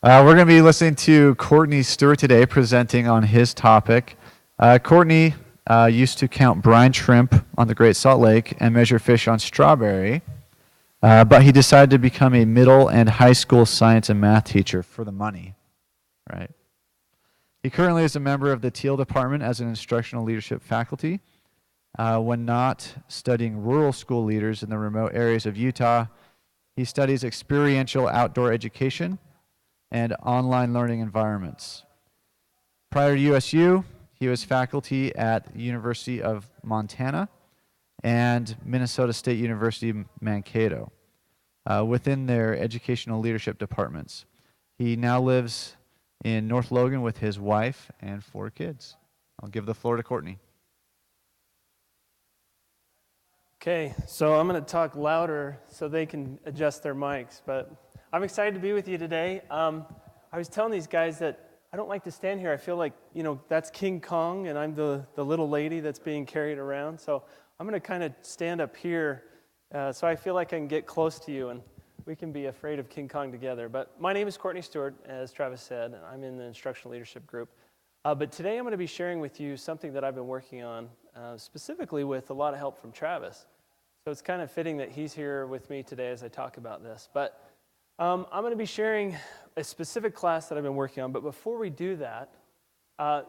We're going to be listening to Courtney Stewart today, presenting on his topic. Courtney used to count brine shrimp on the Great Salt Lake and measure fish on Strawberry, but he decided to become a middle and high school science and math teacher for the money, right? He currently is a member of the Teal Department as an instructional leadership faculty. When not studying rural school leaders in the remote areas of Utah, he studies experiential outdoor education and online learning environments. Prior to USU, he was faculty at the University of Montana and Minnesota State University Mankato within their educational leadership departments. He now lives in North Logan with his wife and 4 kids. I'll give the floor to Courtney. Okay, so I'm going to talk louder so they can adjust their mics, but I'm excited to be with you today. I was telling these guys that I don't like to stand here. I feel like, that's King Kong, and I'm the little lady that's being carried around. So I'm going to kind of stand up here so I feel like I can get close to you, and we can be afraid of King Kong together. But my name is Courtney Stewart, as Travis said, and I'm in the instructional leadership group. But today I'm going to be sharing with you something that I've been working on, specifically with a lot of help from Travis. So it's kind of fitting that he's here with me today as I talk about this. But I'm going to be sharing a specific class that I've been working on, but before we do that, I'm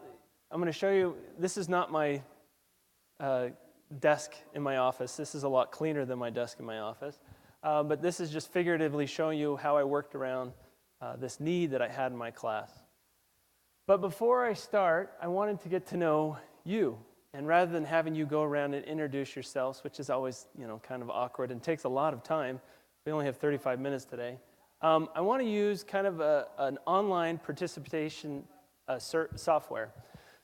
going to show you, this is not my desk in my office. This is a lot cleaner than my desk in my office, but this is just figuratively showing you how I worked around this need that I had in my class. But before I start, I wanted to get to know you, and rather than having you go around and introduce yourselves, which is always, kind of awkward and takes a lot of time, we only have 35 minutes today, I want to use kind of an online participation software.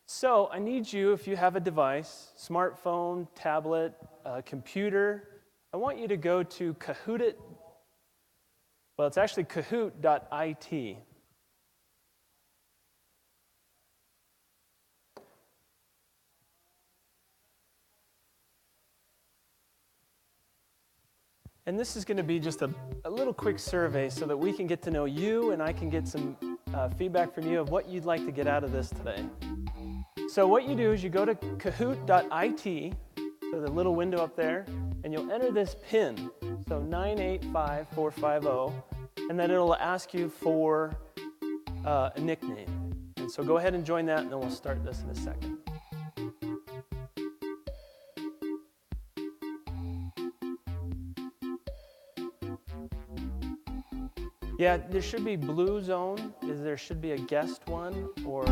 So I need you, if you have a device, smartphone, tablet, computer, I want you to go to Kahoot. Well, it's actually Kahoot.it. And this is going to be just a little quick survey so that we can get to know you and I can get some feedback from you of what you'd like to get out of this today. So what you do is you go to Kahoot.it, so the little window up there, and you'll enter this PIN, so 985450, and then it'll ask you for a nickname. And so go ahead and join that, and then we'll start this in a second. Yeah, there should be blue zone. There should be a guest one, or...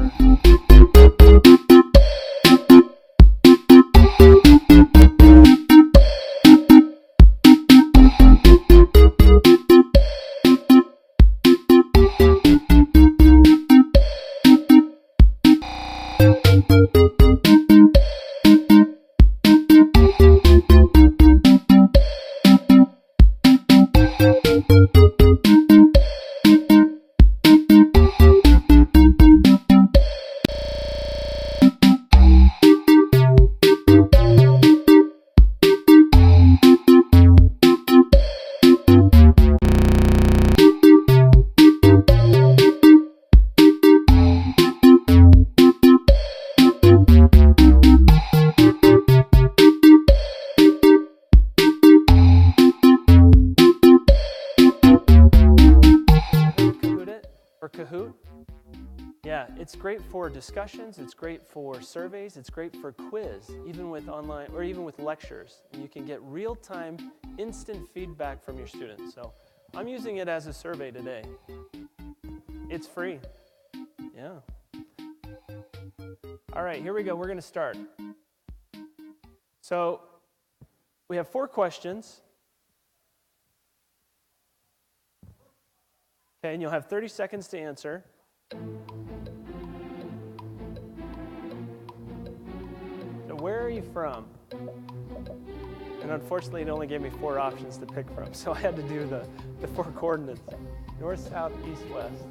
Kahoot? Yeah, it's great for discussions, it's great for surveys, it's great for quiz, even with online or even with lectures. And you can get real-time, instant feedback from your students. So I'm using it as a survey today. It's free. Yeah. All right, here we go. We're going to start. So we have 4 questions. Okay, and you'll have 30 seconds to answer. So where are you from? And unfortunately, it only gave me 4 options to pick from, so I had to do the 4 coordinates. North, south, east, west.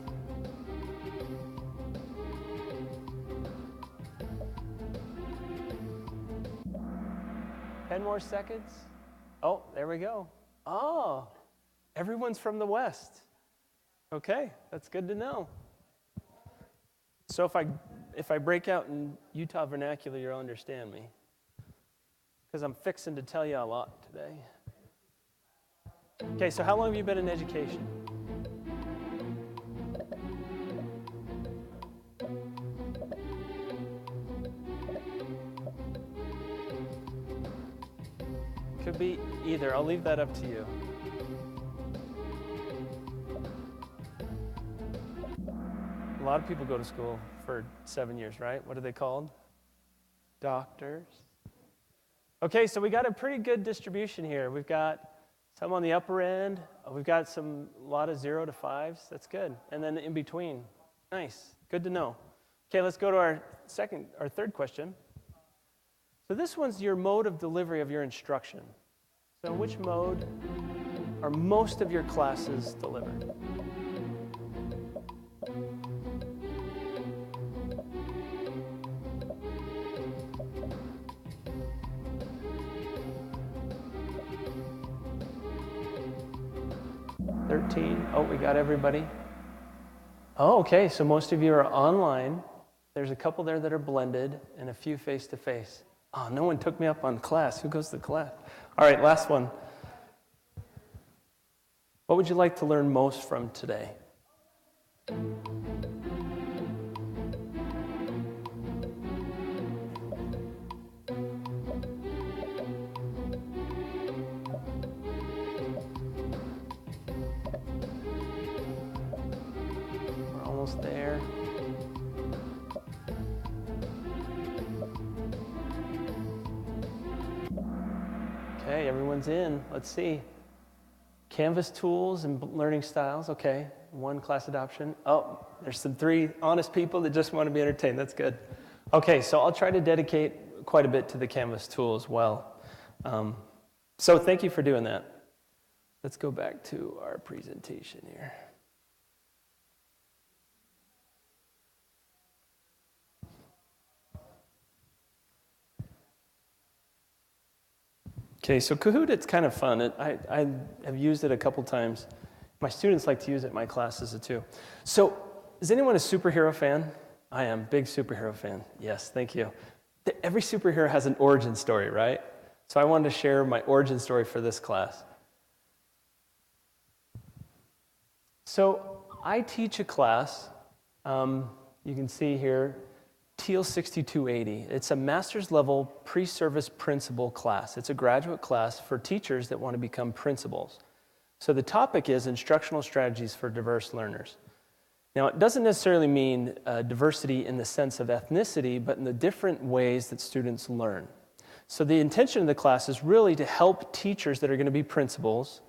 Ten more seconds. Oh, there we go. Oh, everyone's from the west. Okay, that's good to know. So if I break out in Utah vernacular, you'll understand me. Because I'm fixing to tell you a lot today. Okay, so how long have you been in education? Could be either. I'll leave that up to you. A lot of people go to school for 7 years, right? What are they called? Doctors. Okay, so we got a pretty good distribution here. We've got some on the upper end. We've got a lot of 0 to 5s. That's good. And then in between. Nice. Good to know. Okay, let's go to our third question. So this one's your mode of delivery of your instruction. So in which mode are most of your classes delivered? Oh, we got everybody. Oh, okay, so most of you are online. There's a couple there that are blended and a few face-to-face. Oh, no one took me up on class. Who goes to class? All right, last one. What would you like to learn most from today? There. Okay, everyone's in. Let's see. Canvas tools and learning styles. Okay, 1 class adoption. Oh, there's 3 honest people that just want to be entertained. That's good. Okay, so I'll try to dedicate quite a bit to the Canvas tool as well. So thank you for doing that. Let's go back to our presentation here. Okay, so Kahoot, it's kind of fun. I have used it a couple times. My students like to use it in my classes too. So, is anyone a superhero fan? I am, big superhero fan. Yes, thank you. Every superhero has an origin story, right? So I wanted to share my origin story for this class. So I teach a class, you can see here, Teal 6280. It's a master's level pre-service principal class. It's a graduate class for teachers that want to become principals. So the topic is instructional strategies for diverse learners. Now, it doesn't necessarily mean diversity in the sense of ethnicity, but in the different ways that students learn. So the intention of the class is really to help teachers that are going to be principals,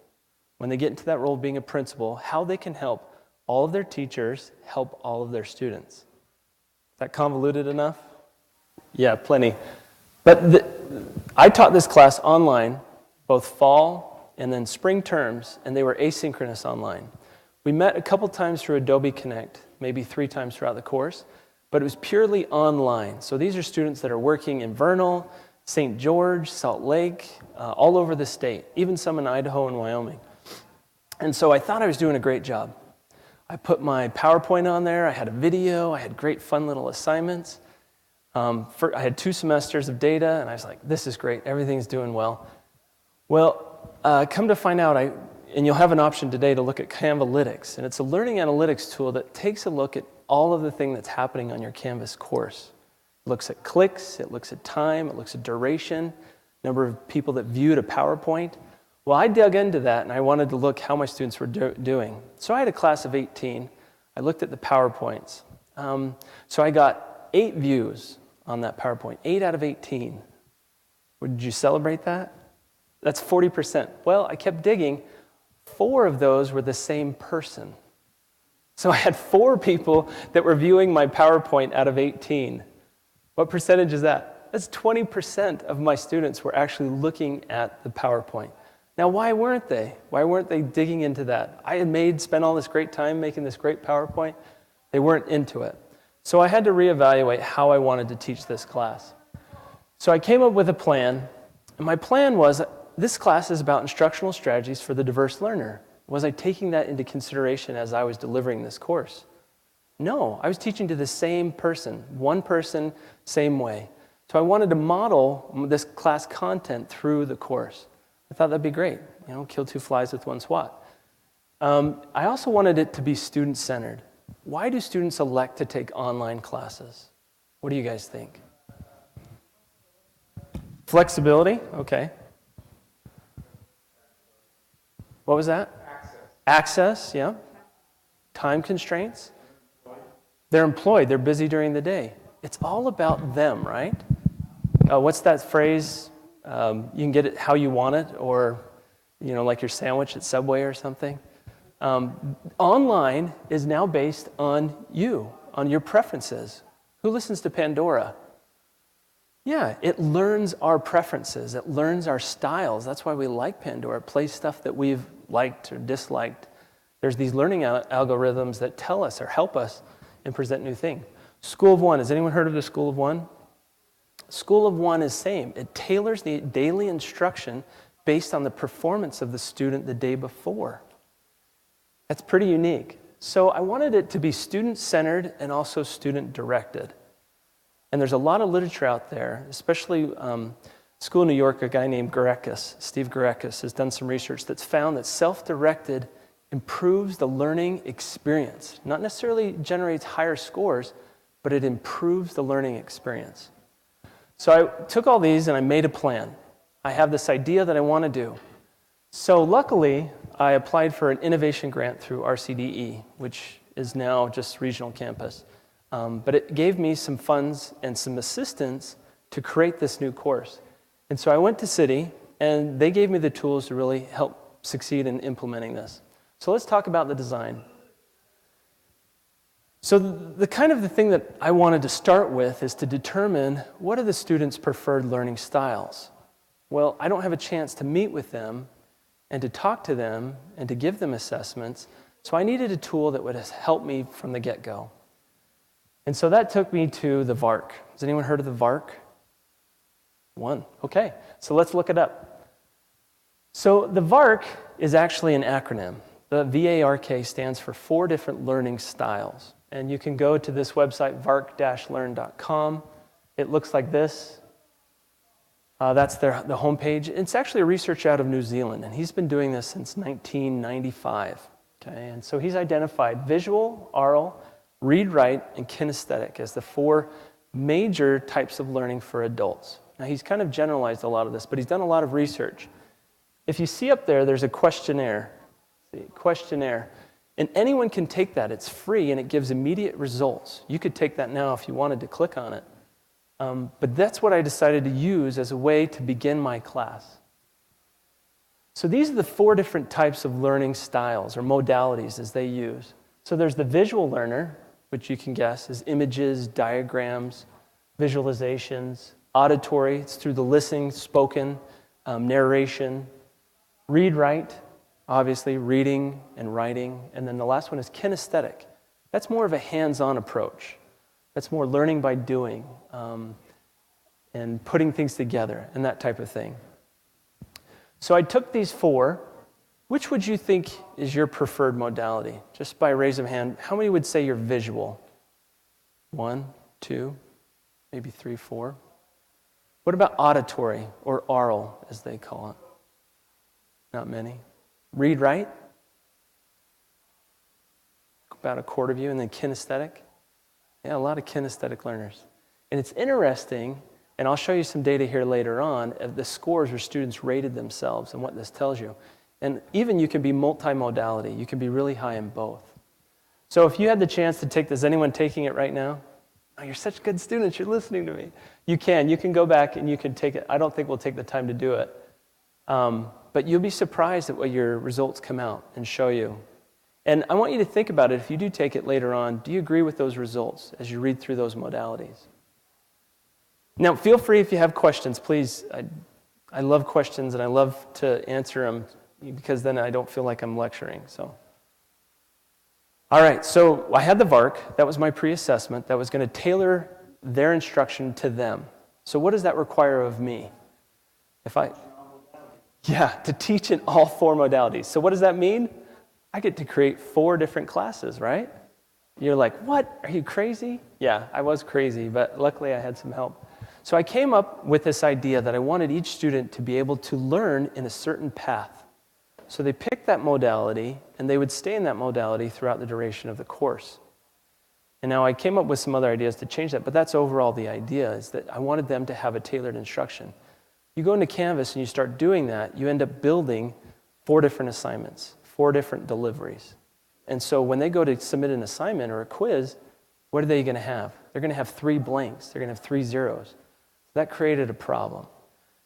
when they get into that role of being a principal, how they can help all of their teachers help all of their students. Is that convoluted enough? Yeah, plenty. But I taught this class online, both fall and then spring terms, and they were asynchronous online. We met a couple times through Adobe Connect, maybe 3 times throughout the course, but it was purely online. So these are students that are working in Vernal, St. George, Salt Lake, all over the state, even some in Idaho and Wyoming. And so I thought I was doing a great job. I put my PowerPoint on there, I had a video, I had great fun little assignments. I had 2 semesters of data, and I was like, this is great, everything's doing well. Well, come to find out, and you'll have an option today to look at Canvalytics, and it's a learning analytics tool that takes a look at all of the things that's happening on your Canvas course. It looks at clicks, it looks at time, it looks at duration, number of people that viewed a PowerPoint. Well, I dug into that, and I wanted to look how my students were doing. So I had a class of 18. I looked at the PowerPoints. So I got 8 views on that PowerPoint, 8 out of 18. Would you celebrate that? That's 40%. Well, I kept digging. 4 of those were the same person. So I had 4 people that were viewing my PowerPoint out of 18. What percentage is that? That's 20% of my students were actually looking at the PowerPoint. Now, why weren't they? Why weren't they digging into that? I had spent all this great time making this great PowerPoint. They weren't into it. So I had to reevaluate how I wanted to teach this class. So I came up with a plan, and my plan was this class is about instructional strategies for the diverse learner. Was I taking that into consideration as I was delivering this course? No, I was teaching to the same person, one person, same way. So I wanted to model this class content through the course. I thought that'd be great, kill two flies with one swat. I also wanted it to be student-centered. Why do students elect to take online classes? What do you guys think? Flexibility, okay. What was that? Access, yeah. Time constraints. They're employed, they're busy during the day. It's all about them, right? What's that phrase? You can get it how you want it, or like your sandwich at Subway or something. Online is now based on you, on your preferences. Who listens to Pandora? Yeah, it learns our preferences. It learns our styles. That's why we like Pandora. It plays stuff that we've liked or disliked. There's these learning algorithms that tell us or help us and present new things. School of One. Has anyone heard of the School of One? School of One is same. It tailors the daily instruction based on the performance of the student the day before. That's pretty unique. So I wanted it to be student-centered and also student-directed. And there's a lot of literature out there, especially School of New York, a guy named Steve Garekis, has done some research that's found that self-directed improves the learning experience. Not necessarily generates higher scores, but it improves the learning experience. So I took all these and I made a plan. I have this idea that I want to do. So luckily, I applied for an innovation grant through RCDE, which is now just regional campus. But it gave me some funds and some assistance to create this new course. And so I went to City, and they gave me the tools to really help succeed in implementing this. So let's talk about the design. So the kind of the thing that I wanted to start with is to determine what are the students' preferred learning styles. Well, I don't have a chance to meet with them and to talk to them and to give them assessments, so I needed a tool that would help me from the get-go. And so that took me to the VARK. Has anyone heard of the VARK? One. Okay, so let's look it up. So the VARK is actually an acronym. The VARK stands for 4 different learning styles. And you can go to this website, vark-learn.com. It looks like this. That's the homepage. It's actually a research out of New Zealand, and he's been doing this since 1995. Okay, and so he's identified visual, oral, read, write, and kinesthetic as the 4 major types of learning for adults. Now, he's kind of generalized a lot of this, but he's done a lot of research. If you see up there, there's a questionnaire. Questionnaire. And anyone can take that. It's free, and it gives immediate results. You could take that now if you wanted to click on it. But that's what I decided to use as a way to begin my class. So these are the 4 different types of learning styles or modalities as they use. So there's the visual learner, which you can guess is images, diagrams, visualizations. Auditory, it's through the listening, spoken, narration. Read, write, obviously reading and writing. And then the last one is kinesthetic. That's more of a hands-on approach. That's more learning by doing and putting things together and that type of thing. So I took these 4. Which would you think is your preferred modality? Just by raise of hand, how many would say you're visual? 1, 2, maybe 3, 4. What about auditory or oral, as they call it? Not many. Read, write? About a quarter of you. And then kinesthetic? Yeah, a lot of kinesthetic learners. And it's interesting, and I'll show you some data here later on, of the scores where students rated themselves and what this tells you. And even you can be multimodality. You can be really high in both. So if you had the chance to take this, is anyone taking it right now? Oh, you're such good students, you're listening to me. You can go back and you can take it. I don't think we'll take the time to do it. But you'll be surprised at what your results come out and show you. And I want you to think about it. If you do take it later on, do you agree with those results as you read through those modalities? Now, feel free if you have questions, please. I love questions and I love to answer them because then I don't feel like I'm lecturing. So, all right, so I had the VARK. That was my pre-assessment. That was going to tailor their instruction to them. So what does that require of me? To teach in all 4 modalities. So what does that mean? I get to create 4 different classes, right? You're like, what? Are you crazy? Yeah, I was crazy, but luckily I had some help. So I came up with this idea that I wanted each student to be able to learn in a certain path. So they picked that modality, and they would stay in that modality throughout the duration of the course. And now I came up with some other ideas to change that, but that's overall the idea, is that I wanted them to have a tailored instruction. You go into Canvas and you start doing that, you end up building 4 different assignments, 4 different deliveries. And so when they go to submit an assignment or a quiz, what are they going to have? They're going to have 3 blanks. They're going to have 3 zeros. That created a problem.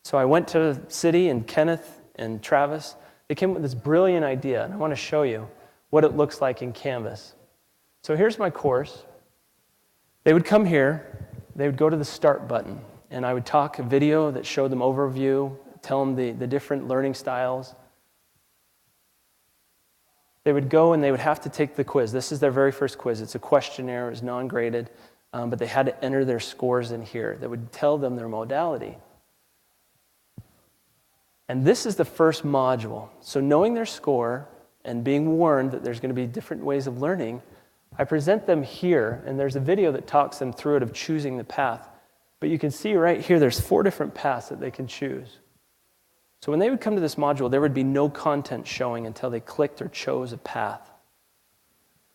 So I went to City and Kenneth and Travis. They came up with this brilliant idea, and I want to show you what it looks like in Canvas. So here's my course. They would come here. They would go to the Start button, and I would talk a video that showed them overview, tell them the different learning styles. They would go and they would have to take the quiz. This is their very first quiz. It's a questionnaire. It's non-graded, but they had to enter their scores in here that would tell them their modality. And this is the first module. So knowing their score and being warned that there's going to be different ways of learning, I present them here, and there's a video that talks them through it of choosing the path. But you can see right here, there's 4 different paths that they can choose. So when they would come to this module, there would be no content showing until they clicked or chose a path.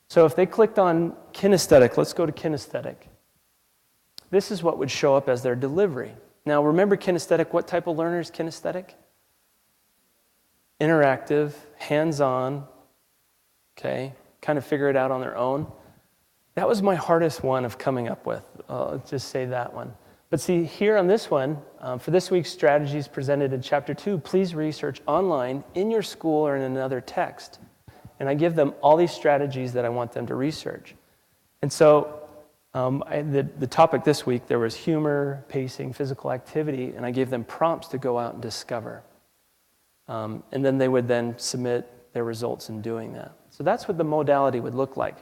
So if they clicked on Kinesthetic, let's go to Kinesthetic. This is what would show up as their delivery. Now remember Kinesthetic, what type of learner is Kinesthetic? Interactive, hands-on, okay, kind of figure it out on their own. That was my hardest one of coming up with. I'll just say that one. But see, here on this one, for this week's strategies presented in Chapter 2, please research online in your school or in another text. And I give them all these strategies that I want them to research. And so the topic this week, there was humor, pacing, physical activity, and I gave them prompts to go out and discover. And then they would then submit their results in doing that. So that's what the modality would look like.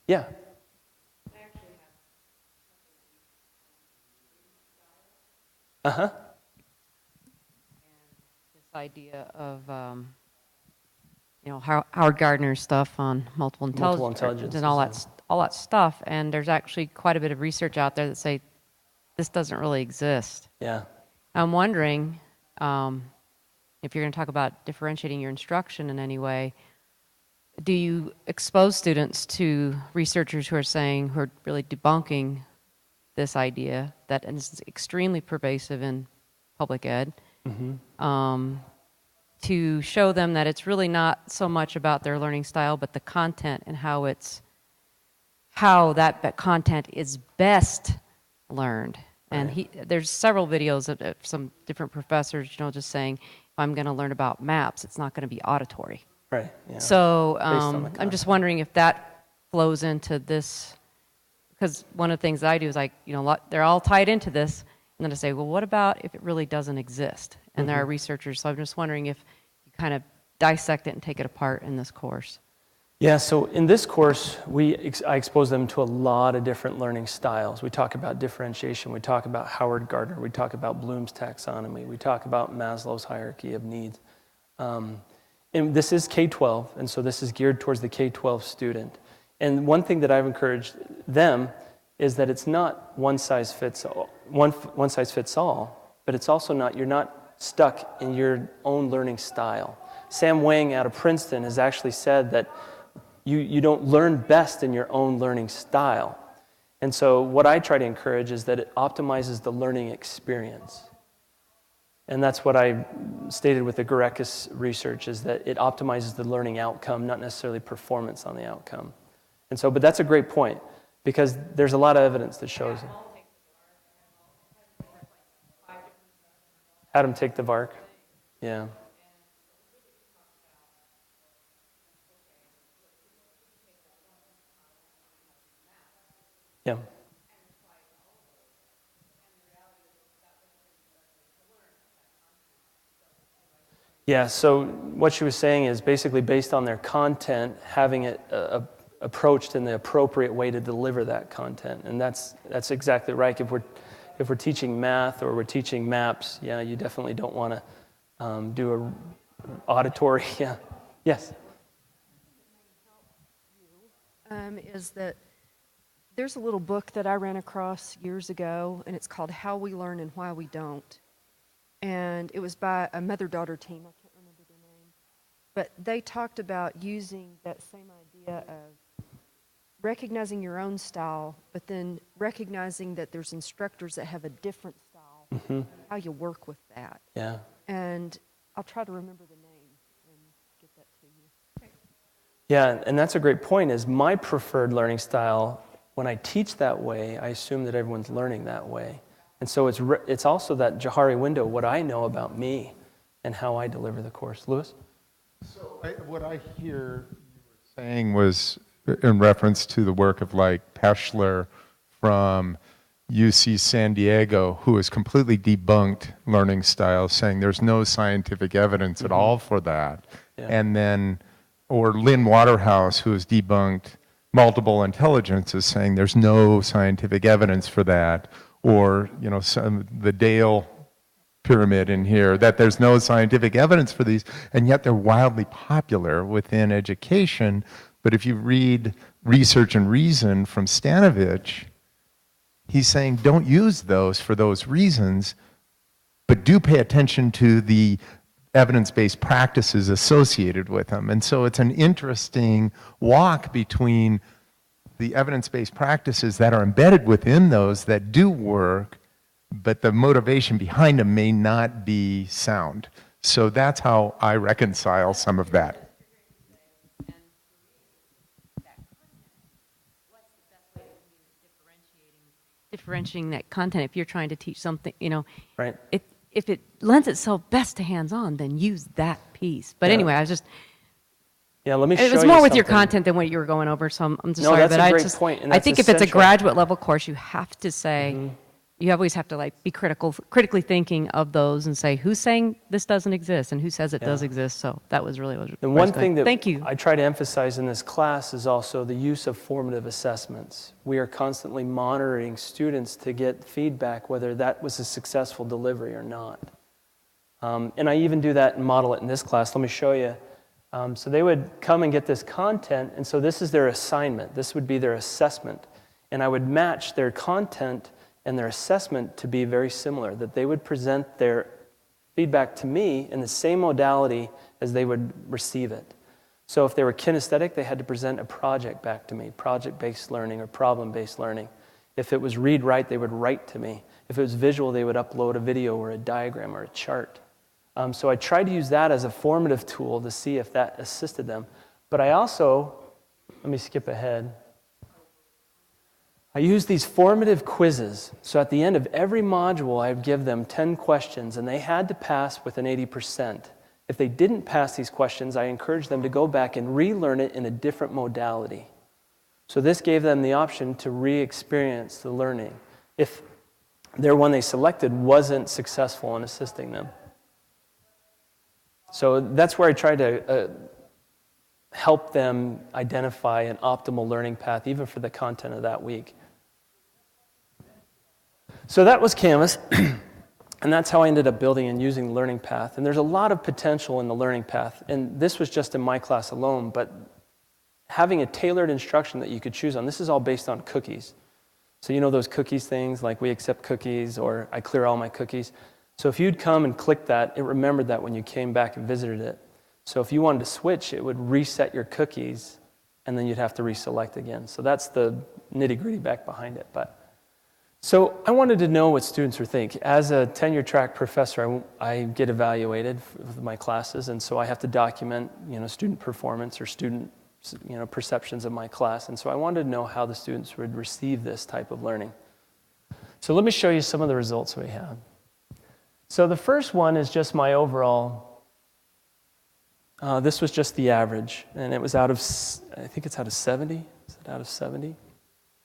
Yeah? Uh-huh. And this idea of, Howard Gardner's stuff on multiple intelligence and all that stuff. And there's actually quite a bit of research out there that say this doesn't really exist. Yeah. I'm wondering if you're going to talk about differentiating your instruction in any way, do you expose students to researchers who are really debunking this idea that is extremely pervasive in public ed, to show them that it's really not so much about their learning style, but the content and how that content is best learned. And there's several videos of some different professors, just saying, if I'm going to learn about maps, it's not going to be auditory. Right. Yeah. So I'm just wondering if that flows into this. Because one of the things I do is they're all tied into this, and then I say, well, what about if it really doesn't exist? And there are researchers, so I'm just wondering if you kind of dissect it and take it apart in this course. Yeah, so in this course, I expose them to a lot of different learning styles. We talk about differentiation, we talk about Howard Gardner, we talk about Bloom's taxonomy, we talk about Maslow's hierarchy of needs. And this is K-12, and so this is geared towards the K-12 student. And one thing that I've encouraged them is that it's not one size fits all, but it's also you're not stuck in your own learning style. Sam Wang out of Princeton has actually said that you don't learn best in your own learning style. And so what I try to encourage is that it optimizes the learning experience. And that's what I stated with the Gorekis research, is that it optimizes the learning outcome, not necessarily performance on the outcome. And so, but that's a great point, because there's a lot of evidence that shows it. Had them take the VARK. Yeah. Yeah. Yeah, so what she was saying is basically based on their content, having it approached in the appropriate way to deliver that content. And that's exactly right. If we're teaching math or we're teaching maps, yeah, you definitely don't want to do a auditory. Yeah. Yes. is that there's a little book that I ran across years ago, and it's called How We Learn and Why We Don't. And it was by a mother-daughter team. I can't remember their name. But they talked about using that same idea of recognizing your own style, but then recognizing that there's instructors that have a different style, how you work with that. Yeah. And I'll try to remember the name and get that to you. Yeah, and that's a great point, is my preferred learning style, when I teach that way, I assume that everyone's learning that way. And so it's also that Johari window, what I know about me and how I deliver the course. Lewis? So what I hear you were saying was in reference to the work of like Peschler from UC San Diego, who has completely debunked learning styles, saying there's no scientific evidence at all for that. Yeah. And then, or Lynn Waterhouse, who has debunked multiple intelligences, saying there's no scientific evidence for that. Or, you know, the Dale pyramid in here, that there's no scientific evidence for these, and yet they're wildly popular within education. But if you read Research and Reason from Stanovich, he's saying don't use those for those reasons, but do pay attention to the evidence-based practices associated with them. And so it's an interesting walk between the evidence-based practices that are embedded within those that do work, but the motivation behind them may not be sound. So that's how I reconcile some of that. Differentiating that content, if you're trying to teach something, you know, Right. If it lends itself best to hands-on, then use that piece. But Yeah. anyway, I was just, Yeah, let me show you it was more with your something. content than what you were going over, so I'm just No, sorry. that's But a I great just, point, and I that's think if it's a essential. graduate level course, you have to say, you always have to like be critically thinking of those and say, who's saying this doesn't exist and who says it does exist. So that was really what And I was one going. thing that Thank you. I try to emphasize in this class is also the use of formative assessments. We are constantly monitoring students to get feedback whether that was a successful delivery or not. And I even do that and model it in this class. Let me show you. So they would come and get this content, and so this is their assignment. This would be their assessment. And I would match their content and their assessment to be very similar, that they would present their feedback to me in the same modality as they would receive it. So if they were kinesthetic, they had to present a project back to me, project-based learning or problem-based learning. If it was read-write, they would write to me. If it was visual, they would upload a video or a diagram or a chart. So I tried to use that as a formative tool to see if that assisted them. But I also, let me skip ahead. I use these formative quizzes. So at the end of every module, I would give them 10 questions, and they had to pass with an 80%. If they didn't pass these questions, I encouraged them to go back and relearn it in a different modality. So this gave them the option to re-experience the learning if their one they selected wasn't successful in assisting them. So that's where I try to help them identify an optimal learning path, even for the content of that week. So that was Canvas, and that's how I ended up building and using the learning path. And there's a lot of potential in the learning path, and this was just in my class alone, but having a tailored instruction that you could choose on, this is all based on cookies. So you know those cookies things, like we accept cookies, or I clear all my cookies. So if you'd come and click that, it remembered that when you came back and visited it. So if you wanted to switch, it would reset your cookies, and then you'd have to reselect again. So that's the nitty-gritty back behind it. So I wanted to know what students would think. As a tenure track professor, I get evaluated with my classes, and so I have to document, student performance or student, perceptions of my class. And so I wanted to know how the students would receive this type of learning. So let me show you some of the results we have. So the first one is just my overall. This was just the average, and it was out of, I think it's out of 70. Is it out of 70?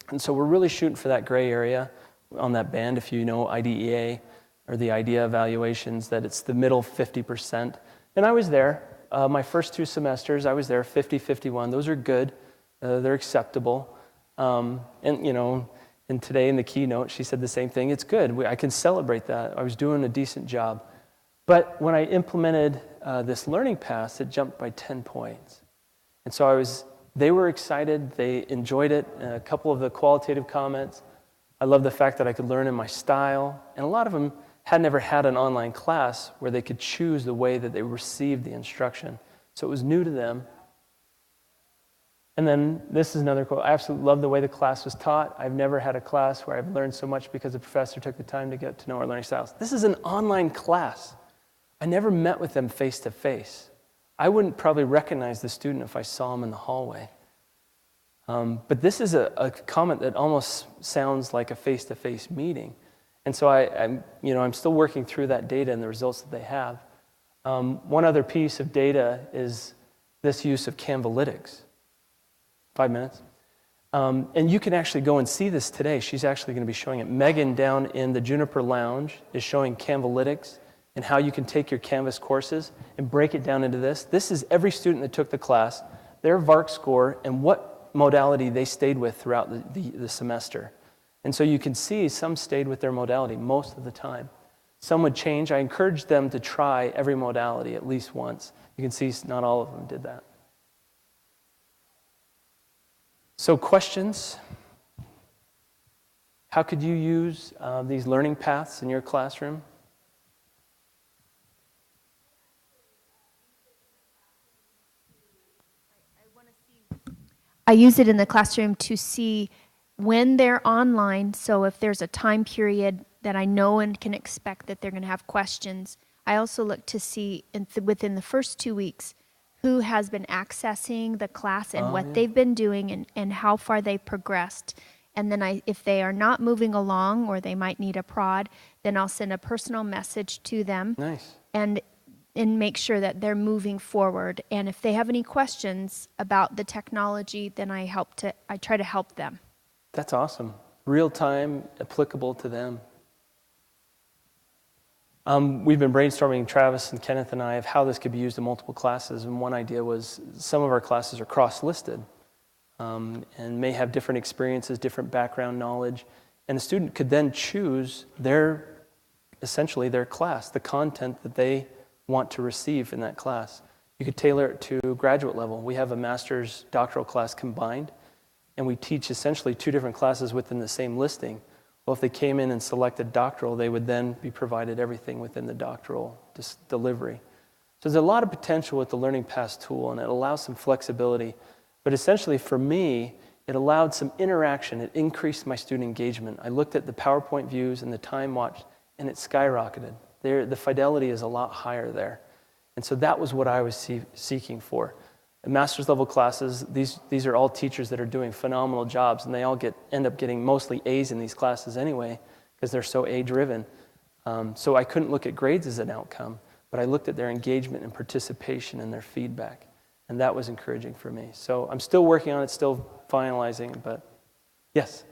And so we're really shooting for that gray area on that band, if you know IDEA or the IDEA evaluations, that it's the middle 50%. And I was there. My first 2 semesters, I was there, 50, 51. Those are good. They're acceptable. And today in the keynote, she said the same thing. It's good. I can celebrate that. I was doing a decent job. But when I implemented this learning path, it jumped by 10 points. And so I was they were excited. They enjoyed it. A couple of the qualitative comments. I love the fact that I could learn in my style. And a lot of them had never had an online class where they could choose the way that they received the instruction. So it was new to them. And then this is another quote. I absolutely love the way the class was taught. I've never had a class where I've learned so much because the professor took the time to get to know our learning styles. This is an online class. I never met with them face to face. I wouldn't probably recognize the student if I saw him in the hallway. But this is a comment that almost sounds like a face-to-face meeting. And so I'm still working through that data and the results that they have. One other piece of data is this use of Canvalytics. 5 minutes. And you can actually go and see this today. She's actually going to be showing it. Megan down in the Juniper Lounge is showing Canvalytics and how you can take your Canvas courses and break it down into this. This is every student that took the class, their VARK score, and what modality they stayed with throughout the semester. And so you can see some stayed with their modality most of the time. Some would change. I encouraged them to try every modality at least once. You can see not all of them did that. So questions? How could you use these learning paths in your classroom? I use it in the classroom to see when they're online. So if there's a time period that I know and can expect that they're going to have questions, I also look to see within the first 2 weeks who has been accessing the class and what they've been doing and how far they've progressed. And then if they are not moving along or they might need a prod, then I'll send a personal message to them. Nice. And make sure that they're moving forward. And if they have any questions about the technology, then I try to help them. That's awesome. Real time, applicable to them. We've been brainstorming, Travis and Kenneth and I, of how this could be used in multiple classes. And one idea was some of our classes are cross-listed and may have different experiences, different background knowledge. And the student could then choose essentially their class, the content that they want to receive in that class. You could tailor it to graduate level. We have a master's doctoral class combined, and we teach essentially 2 different classes within the same listing. Well, if they came in and selected doctoral, they would then be provided everything within the doctoral delivery. So there's a lot of potential with the Learning Paths tool, and it allows some flexibility. But essentially, for me, it allowed some interaction. It increased my student engagement. I looked at the PowerPoint views and the time watched, and it skyrocketed. The fidelity is a lot higher there. And so that was what I was seeking for. In master's level classes, these are all teachers that are doing phenomenal jobs, and they all end up getting mostly A's in these classes anyway, because they're so A-driven. So I couldn't look at grades as an outcome, but I looked at their engagement and participation and their feedback, and that was encouraging for me. So I'm still working on it, still finalizing, but yes?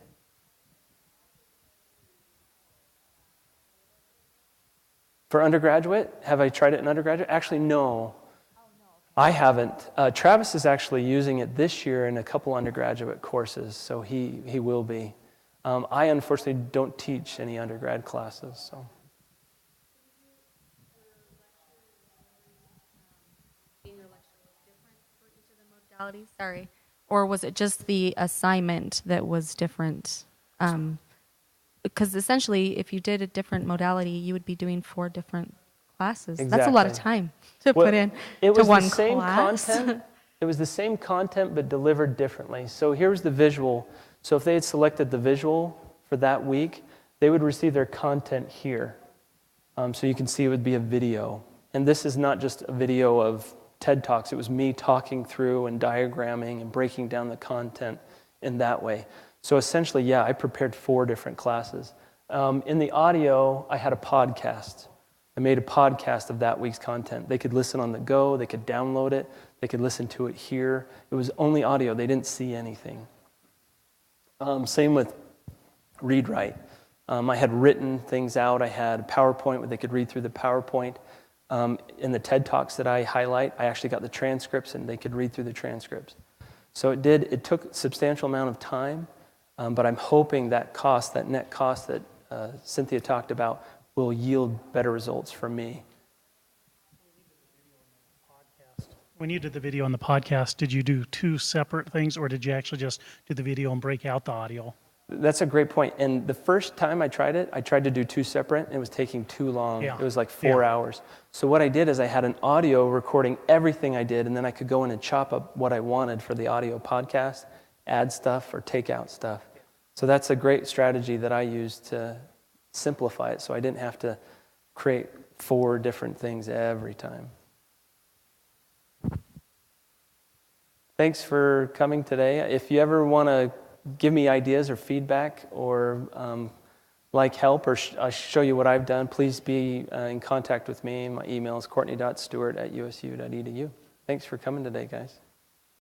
For undergraduate, have I tried it in undergraduate? Actually, no. I haven't. Travis is actually using it this year in a couple undergraduate courses, so he will be. I unfortunately don't teach any undergrad classes. So. Sorry. Or was it just the assignment that was different? Because essentially, if you did a different modality, you would be doing 4 different classes. Exactly. That's a lot of time to put in it was to one the same class. Content. It was the same content, but delivered differently. So here's the visual. So if they had selected the visual for that week, they would receive their content here. So you can see it would be a video. And this is not just a video of TED Talks. It was me talking through and diagramming and breaking down the content in that way. So essentially, yeah, I prepared 4 different classes. In the audio, I had a podcast. I made a podcast of that week's content. They could listen on the go. They could download it. They could listen to it here. It was only audio. They didn't see anything. Same with read-write. I had written things out. I had PowerPoint where they could read through the PowerPoint. In the TED Talks that I highlight, I actually got the transcripts, and they could read through the transcripts. So it took a substantial amount of time, but I'm hoping that net cost that Cynthia talked about will yield better results for me. When you did the video and the podcast, did you do two separate things, or did you actually just do the video and break out the audio? That's a great point. And the first time I tried it, I tried to do two separate, and it was taking too long. Yeah. It was like 4 hours. So what I did is I had an audio recording everything I did, and then I could go in and chop up what I wanted for the audio podcast, add stuff or take out stuff. So that's a great strategy that I used to simplify it, so I didn't have to create 4 different things every time. Thanks for coming today. If you ever want to give me ideas or feedback or like help or show you what I've done, please be in contact with me. My email is courtney.stewart@usu.edu. Thanks for coming today, guys.